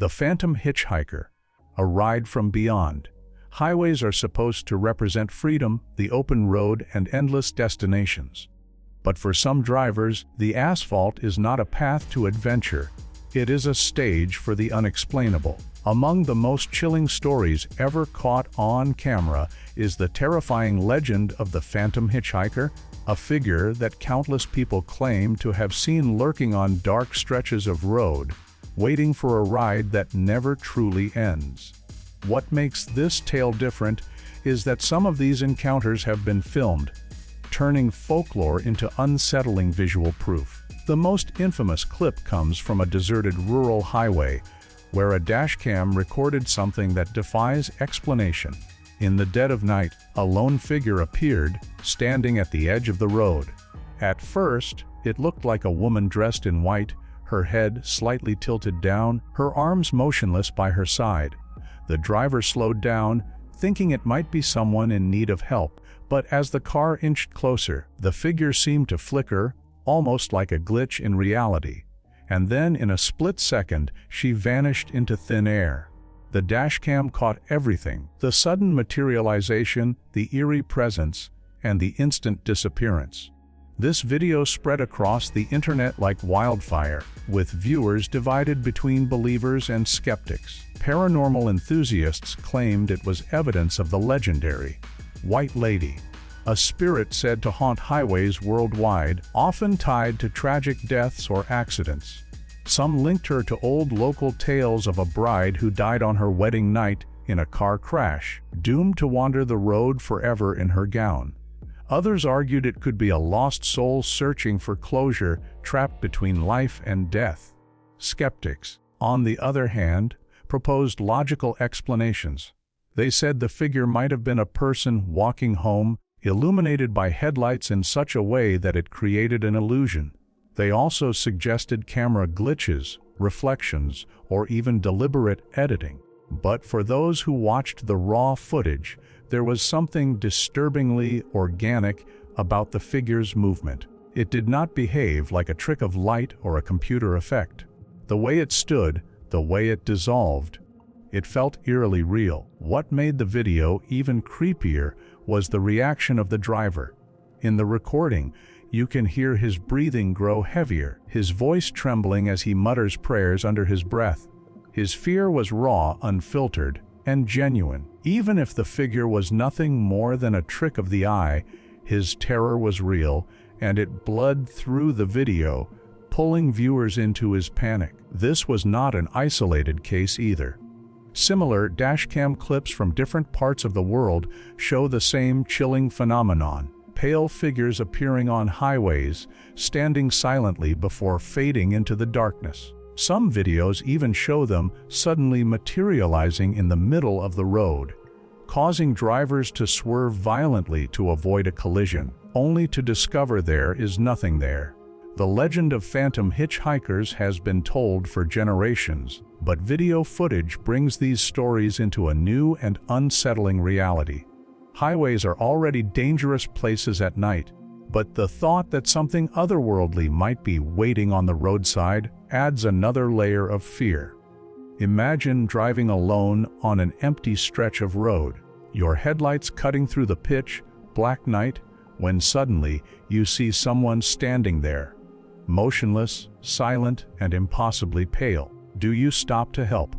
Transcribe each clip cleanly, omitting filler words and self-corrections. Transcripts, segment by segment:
The Phantom Hitchhiker, a ride from beyond. Highways are supposed to represent freedom, the open road, and endless destinations. But for some drivers, the asphalt is not a path to adventure. It is a stage for the unexplainable. Among the most chilling stories ever caught on camera is the terrifying legend of the Phantom Hitchhiker, a figure that countless people claim to have seen lurking on dark stretches of road, waiting for a ride that never truly ends. What makes this tale different is that some of these encounters have been filmed, turning folklore into unsettling visual proof. The most infamous clip comes from a deserted rural highway, where a dashcam recorded something that defies explanation. In the dead of night, a lone figure appeared, standing at the edge of the road. At first, it looked like a woman dressed in white, her head slightly tilted down, her arms motionless by her side. The driver slowed down, thinking it might be someone in need of help, but as the car inched closer, the figure seemed to flicker, almost like a glitch in reality. And then, in a split second, she vanished into thin air. The dashcam caught everything: the sudden materialization, the eerie presence, and the instant disappearance. This video spread across the internet like wildfire, with viewers divided between believers and skeptics. Paranormal enthusiasts claimed it was evidence of the legendary White Lady, a spirit said to haunt highways worldwide, often tied to tragic deaths or accidents. Some linked her to old local tales of a bride who died on her wedding night in a car crash, doomed to wander the road forever in her gown. Others argued it could be a lost soul searching for closure, trapped between life and death. Skeptics, on the other hand, proposed logical explanations. They said the figure might have been a person walking home, illuminated by headlights in such a way that it created an illusion. They also suggested camera glitches, reflections, or even deliberate editing. But for those who watched the raw footage, there was something disturbingly organic about the figure's movement. It did not behave like a trick of light or a computer effect. The way it stood, the way it dissolved, it felt eerily real. What made the video even creepier was the reaction of the driver. In the recording, you can hear his breathing grow heavier, his voice trembling as he mutters prayers under his breath. His fear was raw, unfiltered, and genuine. Even if the figure was nothing more than a trick of the eye, his terror was real, and it bled through the video, pulling viewers into his panic. This was not an isolated case either. Similar dashcam clips from different parts of the world show the same chilling phenomenon: pale figures appearing on highways, standing silently before fading into the darkness. Some videos even show them suddenly materializing in the middle of the road, causing drivers to swerve violently to avoid a collision, only to discover there is nothing there. The legend of phantom hitchhikers has been told for generations, but video footage brings these stories into a new and unsettling reality. Highways are already dangerous places at night, but the thought that something otherworldly might be waiting on the roadside adds another layer of fear. Imagine driving alone on an empty stretch of road, your headlights cutting through the pitch black night, when suddenly you see someone standing there, motionless, silent, and impossibly pale. Do you stop to help?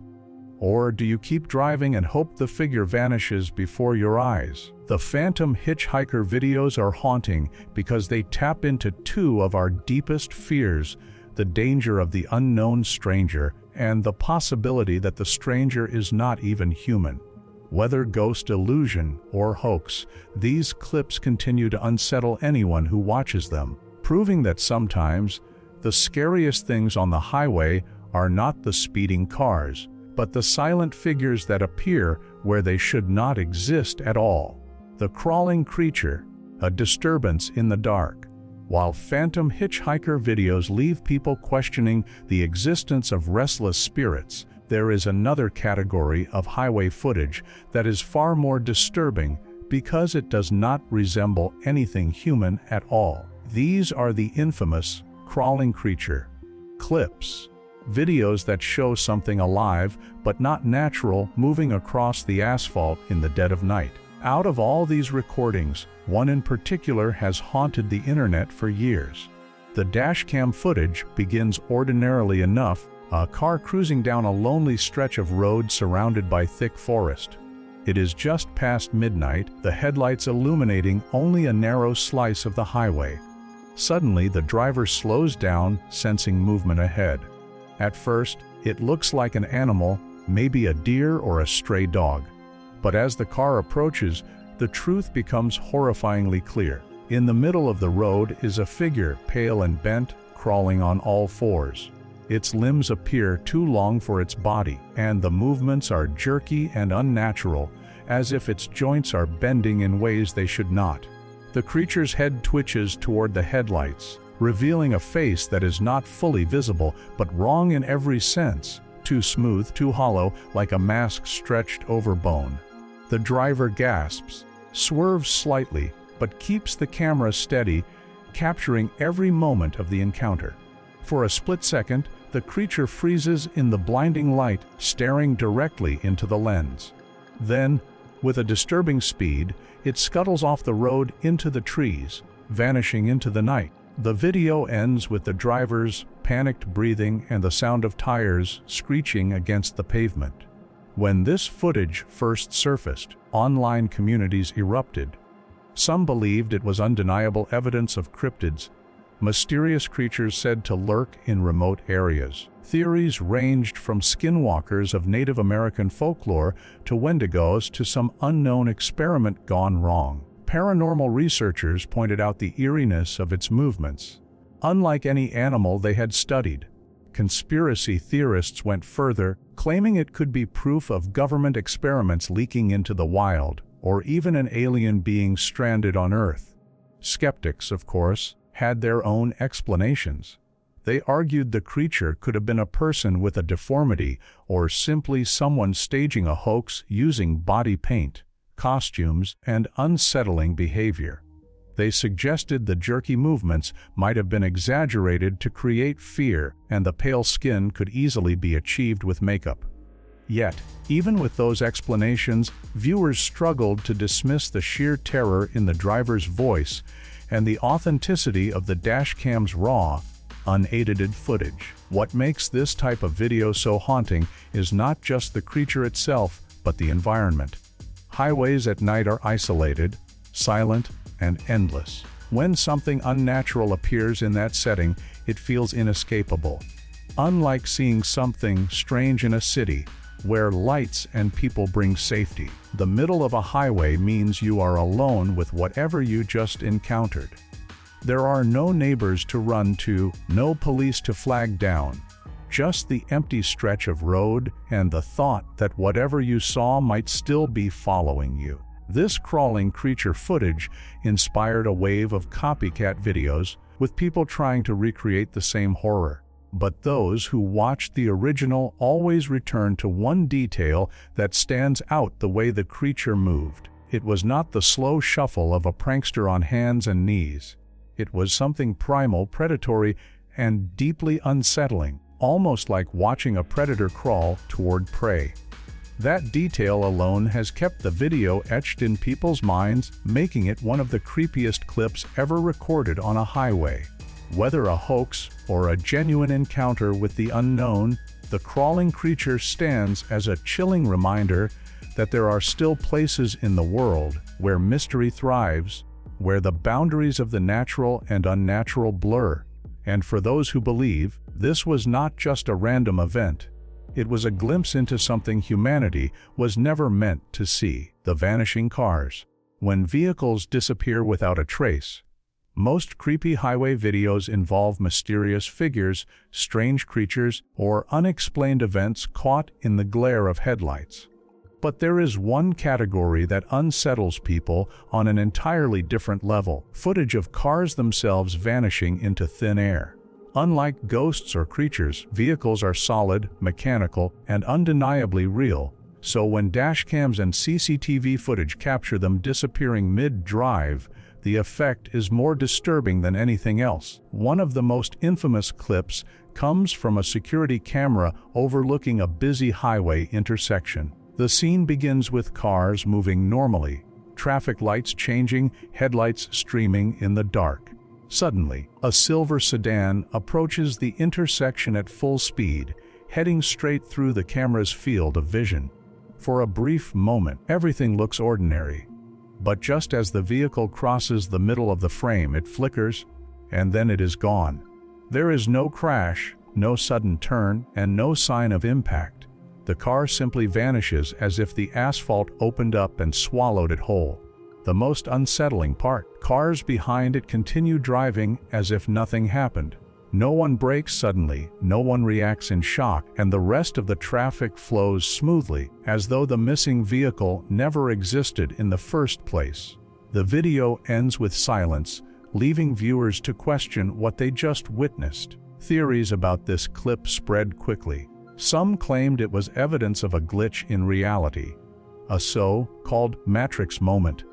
Or do you keep driving and hope the figure vanishes before your eyes? The Phantom Hitchhiker videos are haunting because they tap into two of our deepest fears: the danger of the unknown stranger and the possibility that the stranger is not even human. Whether ghost illusion or hoax, these clips continue to unsettle anyone who watches them, proving that sometimes the scariest things on the highway are not the speeding cars, but the silent figures that appear where they should not exist at all. The crawling creature, a disturbance in the dark. While Phantom Hitchhiker videos leave people questioning the existence of restless spirits, there is another category of highway footage that is far more disturbing because it does not resemble anything human at all. These are the infamous crawling creature clips. videos that show something alive but not natural moving across the asphalt in the dead of night. Out of all these recordings, one in particular has haunted the internet for years. The dashcam footage begins ordinarily enough, a car cruising down a lonely stretch of road surrounded by thick forest. It is just past midnight, the headlights illuminating only a narrow slice of the highway. Suddenly, the driver slows down, sensing movement ahead. At first, it looks like an animal, maybe a deer or a stray dog. But as the car approaches, the truth becomes horrifyingly clear. In the middle of the road is a figure, pale and bent, crawling on all fours. Its limbs appear too long for its body, and the movements are jerky and unnatural, as if its joints are bending in ways they should not. The creature's head twitches toward the headlights, revealing a face that is not fully visible, but wrong in every sense, too smooth, too hollow, like a mask stretched over bone. The driver gasps, swerves slightly, but keeps the camera steady, capturing every moment of the encounter. For a split second, the creature freezes in the blinding light, staring directly into the lens. Then, with a disturbing speed, it scuttles off the road into the trees, vanishing into the night. The video ends with the driver's panicked breathing and the sound of tires screeching against the pavement. When this footage first surfaced, online communities erupted. Some believed it was undeniable evidence of cryptids, mysterious creatures said to lurk in remote areas. Theories ranged from skinwalkers of Native American folklore to wendigos to some unknown experiment gone wrong. Paranormal researchers pointed out the eeriness of its movements. Unlike any animal they had studied, conspiracy theorists went further, claiming it could be proof of government experiments leaking into the wild, or even an alien being stranded on Earth. Skeptics, of course, had their own explanations. They argued the creature could have been a person with a deformity or simply someone staging a hoax using body paint, costumes, and unsettling behavior. They suggested the jerky movements might have been exaggerated to create fear, and the pale skin could easily be achieved with makeup. Yet, even with those explanations, viewers struggled to dismiss the sheer terror in the driver's voice and the authenticity of the dashcam's raw, unedited footage. What makes this type of video so haunting is not just the creature itself, but the environment. Highways at night are isolated, silent, and endless. When something unnatural appears in that setting, it feels inescapable. Unlike seeing something strange in a city, where lights and people bring safety, the middle of a highway means you are alone with whatever you just encountered. There are no neighbors to run to, no police to flag down, just the empty stretch of road and the thought that whatever you saw might still be following you. This crawling creature footage inspired a wave of copycat videos, with people trying to recreate the same horror. But those who watched the original always return to one detail that stands out: the way the creature moved. It was not the slow shuffle of a prankster on hands and knees. It was something primal, predatory, and deeply unsettling, almost like watching a predator crawl toward prey. That detail alone has kept the video etched in people's minds, making it one of the creepiest clips ever recorded on a highway. Whether a hoax or a genuine encounter with the unknown, the crawling creature stands as a chilling reminder that there are still places in the world where mystery thrives, where the boundaries of the natural and unnatural blur. And for those who believe, this was not just a random event. It was a glimpse into something humanity was never meant to see: the vanishing cars. When vehicles disappear without a trace, most creepy highway videos involve mysterious figures, strange creatures, or unexplained events caught in the glare of headlights. But there is one category that unsettles people on an entirely different level: footage of cars themselves vanishing into thin air. Unlike ghosts or creatures, vehicles are solid, mechanical, and undeniably real. So when dashcams and CCTV footage capture them disappearing mid-drive, the effect is more disturbing than anything else. One of the most infamous clips comes from a security camera overlooking a busy highway intersection. The scene begins with cars moving normally, traffic lights changing, headlights streaming in the dark. Suddenly, a silver sedan approaches the intersection at full speed, heading straight through the camera's field of vision. For a brief moment, everything looks ordinary. But just as the vehicle crosses the middle of the frame, it flickers, and then it is gone. There is no crash, no sudden turn, and no sign of impact. The car simply vanishes as if the asphalt opened up and swallowed it whole. The most unsettling part, cars behind it continue driving as if nothing happened. No one brakes suddenly, no one reacts in shock, and the rest of the traffic flows smoothly, as though the missing vehicle never existed in the first place. The video ends with silence, leaving viewers to question what they just witnessed. Theories about this clip spread quickly. Some claimed it was evidence of a glitch in reality, a so-called Matrix moment,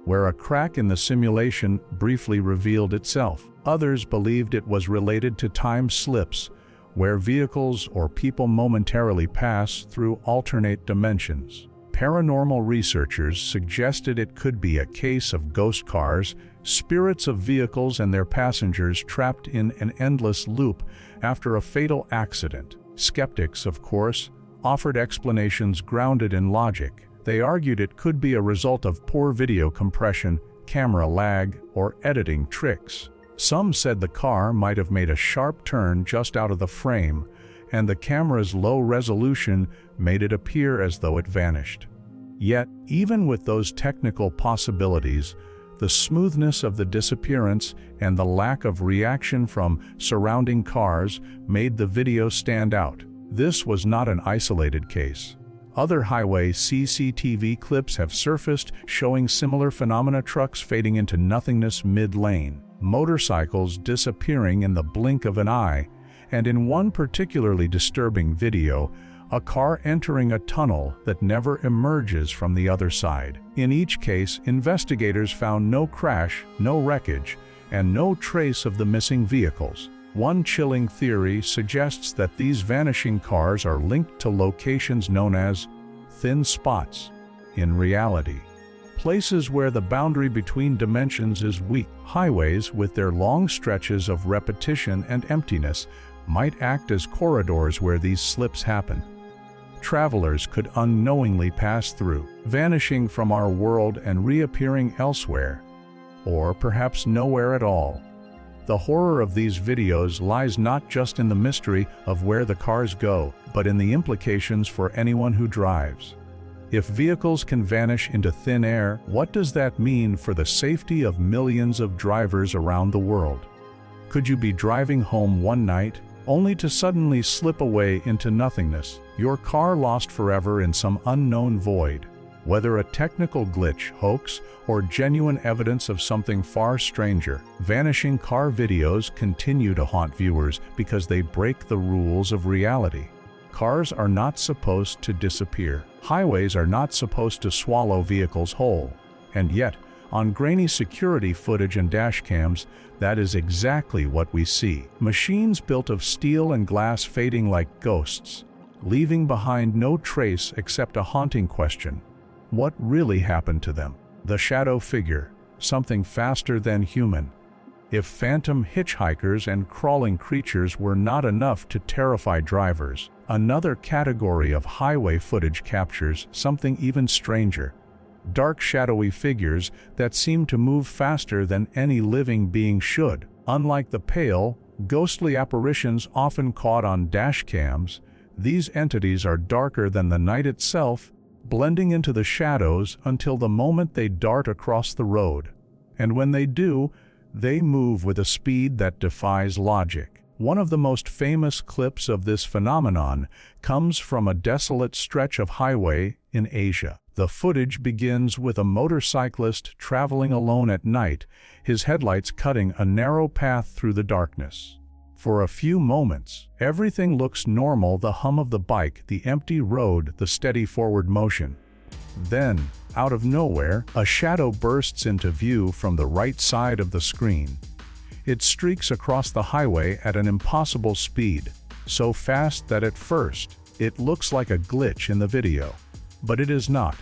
where a crack in the simulation briefly revealed itself. Others believed it was related to time slips, where vehicles or people momentarily pass through alternate dimensions. Paranormal researchers suggested it could be a case of ghost cars, spirits of vehicles and their passengers trapped in an endless loop after a fatal accident. Skeptics, of course, offered explanations grounded in logic. They argued it could be a result of poor video compression, camera lag, or editing tricks. Some said the car might have made a sharp turn just out of the frame, and the camera's low resolution made it appear as though it vanished. Yet, even with those technical possibilities, the smoothness of the disappearance and the lack of reaction from surrounding cars made the video stand out. This was not an isolated case. Other highway CCTV clips have surfaced showing similar phenomena: trucks fading into nothingness mid-lane, motorcycles disappearing in the blink of an eye, and in one particularly disturbing video, a car entering a tunnel that never emerges from the other side. In each case, investigators found no crash, no wreckage, and no trace of the missing vehicles. One chilling theory suggests that these vanishing cars are linked to locations known as thin spots. In reality, places where the boundary between dimensions is weak. Highways, with their long stretches of repetition and emptiness, might act as corridors where these slips happen. Travelers could unknowingly pass through, vanishing from our world and reappearing elsewhere, or perhaps nowhere at all. The horror of these videos lies not just in the mystery of where the cars go, but in the implications for anyone who drives. If vehicles can vanish into thin air, what does that mean for the safety of millions of drivers around the world? Could you be driving home one night, only to suddenly slip away into nothingness, your car lost forever in some unknown void? Whether a technical glitch, hoax, or genuine evidence of something far stranger, vanishing car videos continue to haunt viewers because they break the rules of reality. Cars are not supposed to disappear. Highways are not supposed to swallow vehicles whole. And yet, on grainy security footage and dashcams, that is exactly what we see. Machines built of steel and glass fading like ghosts, leaving behind no trace except a haunting question: what really happened to them? The shadow figure, something faster than human. If phantom hitchhikers and crawling creatures were not enough to terrify drivers, another category of highway footage captures something even stranger: dark shadowy figures that seem to move faster than any living being should. Unlike the pale, ghostly apparitions often caught on dashcams, these entities are darker than the night itself, blending into the shadows until the moment they dart across the road. And when they do, they move with a speed that defies logic. One of the most famous clips of this phenomenon comes from a desolate stretch of highway in Asia. The footage begins with a motorcyclist traveling alone at night, his headlights cutting a narrow path through the darkness. For a few moments, everything looks normal: the hum of the bike, the empty road, the steady forward motion. Then, out of nowhere, a shadow bursts into view from the right side of the screen. It streaks across the highway at an impossible speed, so fast that at first, it looks like a glitch in the video. But it is not.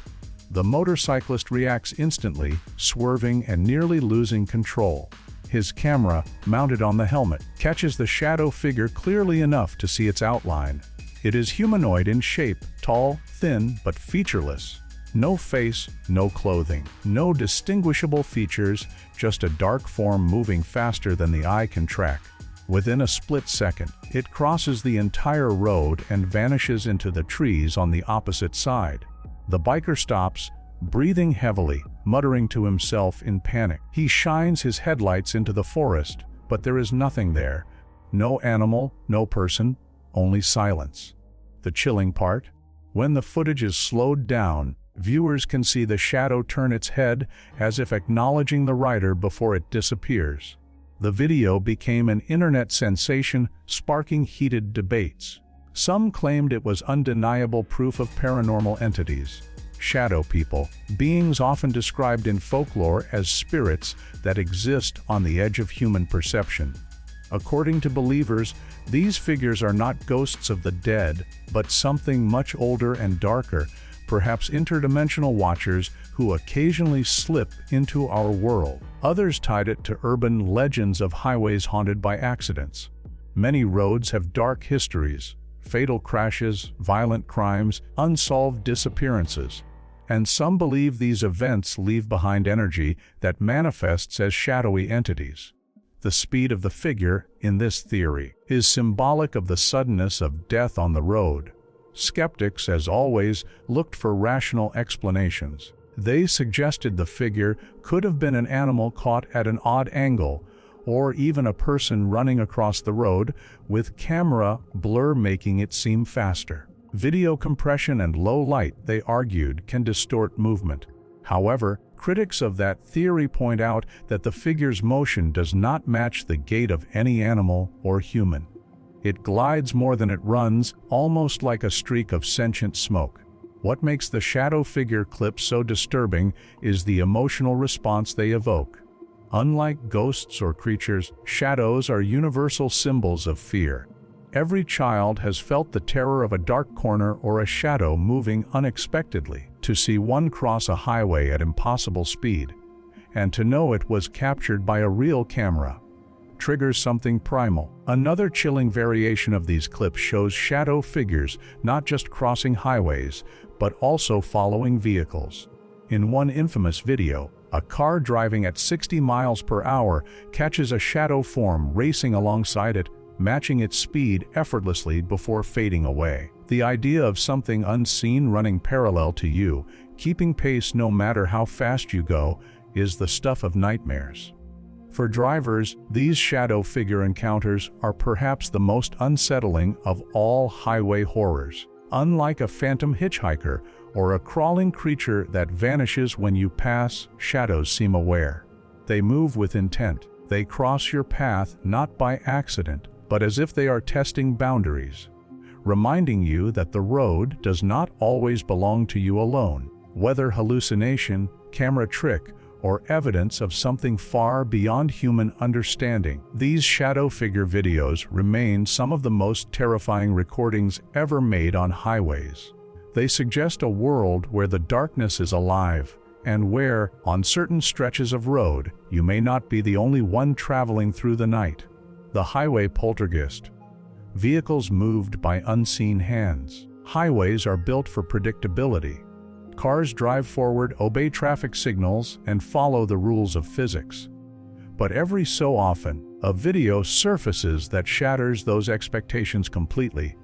The motorcyclist reacts instantly, swerving and nearly losing control. His camera, mounted on the helmet, catches the shadow figure clearly enough to see its outline. It is humanoid in shape, tall, thin, but featureless. No face, no clothing, no distinguishable features, just a dark form moving faster than the eye can track. Within a split second, it crosses the entire road and vanishes into the trees on the opposite side. The biker stops, breathing heavily, muttering to himself in panic. He shines his headlights into the forest, but there is nothing there. No animal, no person, only silence. The chilling part? When the footage is slowed down, viewers can see the shadow turn its head as if acknowledging the rider before it disappears. The video became an internet sensation, sparking heated debates. Some claimed it was undeniable proof of paranormal entities. Shadow people, beings often described in folklore as spirits that exist on the edge of human perception. According to believers, these figures are not ghosts of the dead, but something much older and darker, perhaps interdimensional watchers who occasionally slip into our world. Others tied it to urban legends of highways haunted by accidents. Many roads have dark histories, fatal crashes, violent crimes, unsolved disappearances. And some believe these events leave behind energy that manifests as shadowy entities. The speed of the figure, in this theory, is symbolic of the suddenness of death on the road. Skeptics, as always, looked for rational explanations. They suggested the figure could have been an animal caught at an odd angle, or even a person running across the road, with camera blur making it seem faster. Video compression and low light, they argued, can distort movement. However, critics of that theory point out that the figure's motion does not match the gait of any animal or human. It glides more than it runs, almost like a streak of sentient smoke. What makes the shadow figure clips so disturbing is the emotional response they evoke. Unlike ghosts or creatures, shadows are universal symbols of fear. Every child has felt the terror of a dark corner or a shadow moving unexpectedly. To see one cross a highway at impossible speed, and to know it was captured by a real camera, triggers something primal. Another chilling variation of these clips shows shadow figures not just crossing highways, but also following vehicles. In one infamous video, a car driving at 60 miles per hour catches a shadow form racing alongside it, matching its speed effortlessly before fading away. The idea of something unseen running parallel to you, keeping pace no matter how fast you go, is the stuff of nightmares. For drivers, these shadow figure encounters are perhaps the most unsettling of all highway horrors. Unlike a phantom hitchhiker or a crawling creature that vanishes when you pass, shadows seem aware. They move with intent. They cross your path not by accident, but as if they are testing boundaries, reminding you that the road does not always belong to you alone. Whether hallucination, camera trick, or evidence of something far beyond human understanding, these shadow figure videos remain some of the most terrifying recordings ever made on highways. They suggest a world where the darkness is alive, and where, on certain stretches of road, you may not be the only one traveling through the night. The highway poltergeist. Vehicles moved by unseen hands. Highways are built for predictability. Cars drive forward, obey traffic signals, and follow the rules of physics. But every so often, a video surfaces that shatters those expectations completely.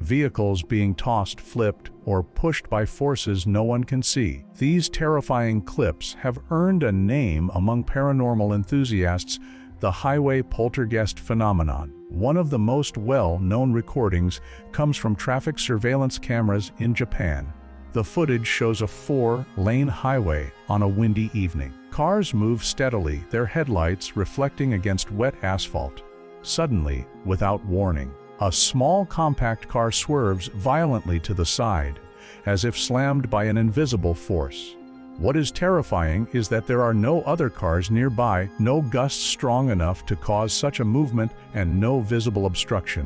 Vehicles being tossed, flipped, or pushed by forces no one can see. These terrifying clips have earned a name among paranormal enthusiasts: the highway poltergeist phenomenon. One of the most well-known recordings comes from traffic surveillance cameras in Japan. The footage shows a 4-lane highway on a windy evening. Cars move steadily, their headlights reflecting against wet asphalt. Suddenly, without warning, a small compact car swerves violently to the side, as if slammed by an invisible force. What is terrifying is that there are no other cars nearby, no gusts strong enough to cause such a movement, and no visible obstruction.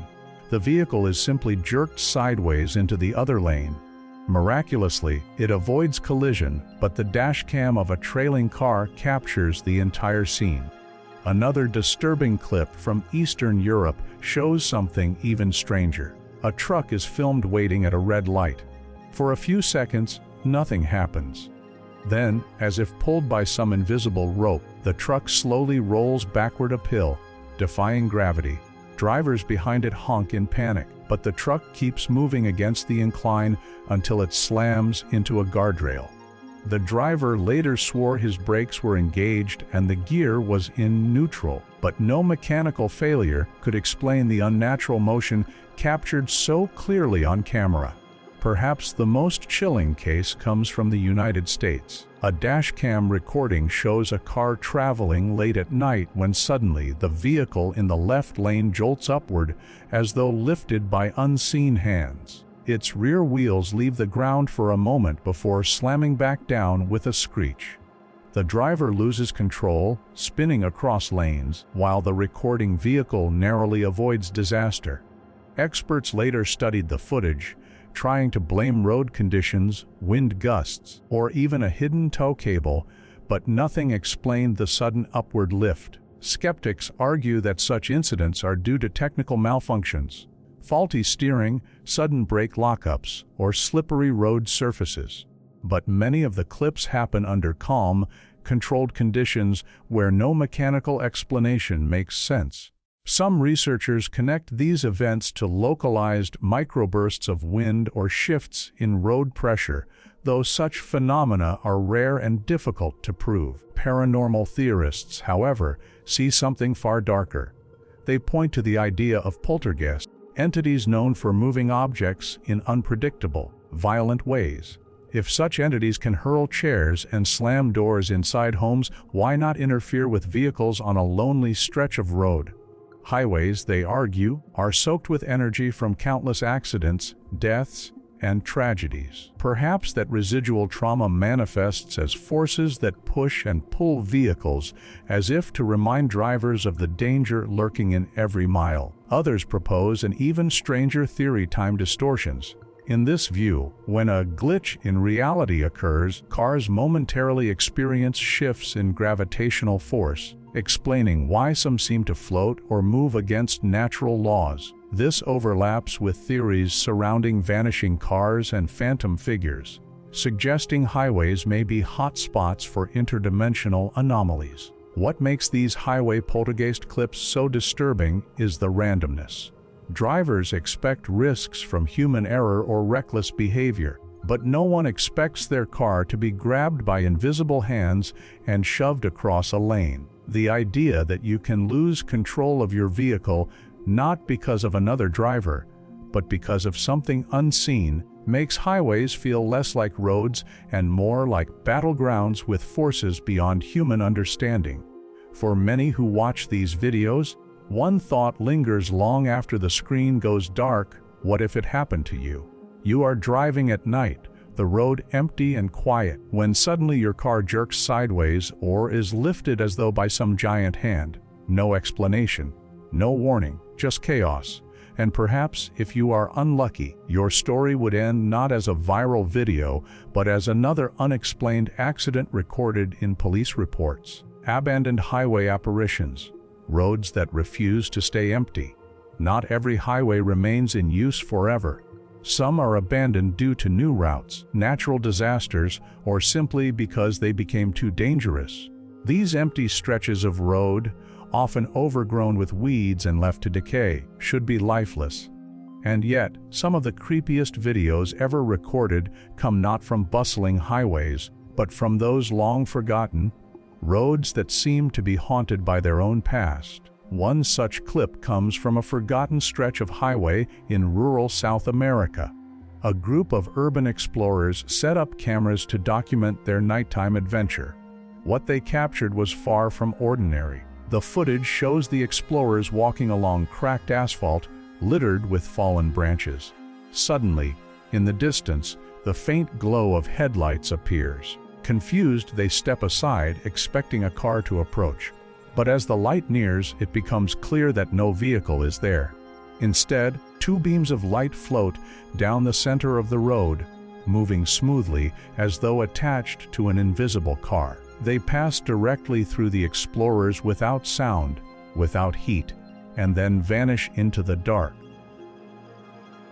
The vehicle is simply jerked sideways into the other lane. Miraculously, it avoids collision, but the dashcam of a trailing car captures the entire scene. Another disturbing clip from Eastern Europe shows something even stranger. A truck is filmed waiting at a red light. For a few seconds, nothing happens. Then, as if pulled by some invisible rope, the truck slowly rolls backward uphill, defying gravity. Drivers behind it honk in panic, but the truck keeps moving against the incline until it slams into a guardrail. The driver later swore his brakes were engaged and the gear was in neutral, but no mechanical failure could explain the unnatural motion captured so clearly on camera. Perhaps the most chilling case comes from the United States. A dashcam recording shows a car traveling late at night when suddenly the vehicle in the left lane jolts upward as though lifted by unseen hands. Its rear wheels leave the ground for a moment before slamming back down with a screech. The driver loses control, spinning across lanes, while the recording vehicle narrowly avoids disaster. Experts later studied the footage, trying to blame road conditions, wind gusts, or even a hidden tow cable, but nothing explained the sudden upward lift. Skeptics argue that such incidents are due to technical malfunctions, faulty steering, sudden brake lockups, or slippery road surfaces. But many of the clips happen under calm, controlled conditions where no mechanical explanation makes sense. Some researchers connect these events to localized microbursts of wind or shifts in road pressure, though such phenomena are rare and difficult to prove. Paranormal theorists, however, see something far darker. They point to the idea of poltergeists, entities known for moving objects in unpredictable, violent ways. If such entities can hurl chairs and slam doors inside homes, why not interfere with vehicles on a lonely stretch of road? Highways, they argue, are soaked with energy from countless accidents, deaths, and tragedies. Perhaps that residual trauma manifests as forces that push and pull vehicles, as if to remind drivers of the danger lurking in every mile. Others propose an even stranger theory: time distortions. In this view, when a glitch in reality occurs, cars momentarily experience shifts in gravitational force, explaining why some seem to float or move against natural laws. This overlaps with theories surrounding vanishing cars and phantom figures, suggesting highways may be hotspots for interdimensional anomalies. What makes these highway poltergeist clips so disturbing is the randomness. Drivers expect risks from human error or reckless behavior, but no one expects their car to be grabbed by invisible hands and shoved across a lane. The idea that you can lose control of your vehicle not because of another driver, but because of something unseen, makes highways feel less like roads and more like battlegrounds with forces beyond human understanding. For many who watch these videos, one thought lingers long after the screen goes dark: what if it happened to you? You are driving at night, the road empty and quiet, when suddenly your car jerks sideways or is lifted as though by some giant hand. No explanation, no warning, just chaos. And perhaps, if you are unlucky, your story would end not as a viral video, but as another unexplained accident recorded in police reports. Abandoned highway apparitions, roads that refuse to stay empty. Not every highway remains in use forever. Some are abandoned due to new routes, natural disasters, or simply because they became too dangerous. These empty stretches of road, often overgrown with weeds and left to decay, should be lifeless. And yet, some of the creepiest videos ever recorded come not from bustling highways, but from those long forgotten roads that seem to be haunted by their own past. One such clip comes from a forgotten stretch of highway in rural South America. A group of urban explorers set up cameras to document their nighttime adventure. What they captured was far from ordinary. The footage shows the explorers walking along cracked asphalt littered with fallen branches. Suddenly, in the distance, the faint glow of headlights appears. Confused, they step aside, expecting a car to approach. But as the light nears, it becomes clear that no vehicle is there. Instead, two beams of light float down the center of the road, moving smoothly as though attached to an invisible car. They pass directly through the explorers without sound, without heat, and then vanish into the dark.